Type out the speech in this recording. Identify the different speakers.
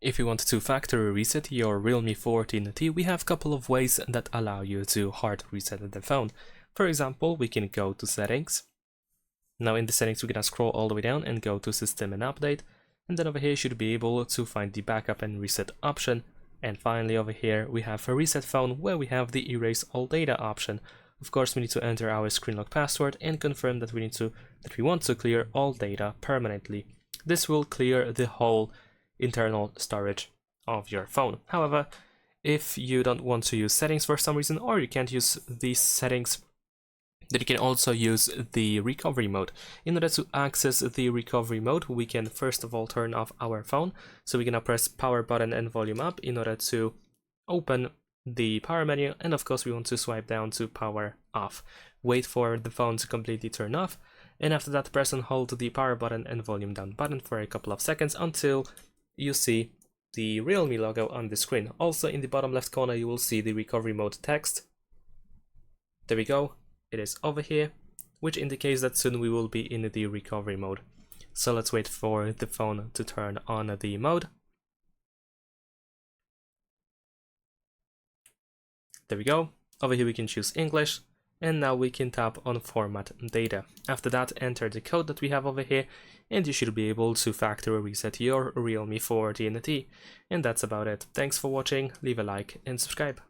Speaker 1: If you want to factory reset your Realme 14T, we have a couple of ways that allow you to hard reset the phone. For example, we can go to settings. Now in the settings, we're gonna scroll all the way down and go to system and update. And then over here, you should be able to find the backup and reset option. And finally over here, we have a reset phone where we have the erase all data option. Of course, we need to enter our screen lock password and confirm that we want to clear all data permanently. This will clear the whole internal storage of your phone. However, if you don't want to use settings for some reason, or you can't use these settings, then you can also use the recovery mode. In order to access the recovery mode, we can first of all turn off our phone. So we're gonna press power button and volume up in order to open the power menu, and of course we want to swipe down to power off. Wait for the phone to completely turn off, and after that press and hold the power button and volume down button for a couple of seconds until you see the Realme logo on the screen. Also in the bottom left corner you will see the recovery mode text. There we go, it is over here, which indicates that soon we will be in the recovery mode. So let's wait for the phone to turn on the mode. There we go, over here we can choose English, and now we can tap on format data. After that, enter the code that we have over here, and you should be able to factory reset your Realme 14T. And that's about it. Thanks for watching, leave a like and subscribe.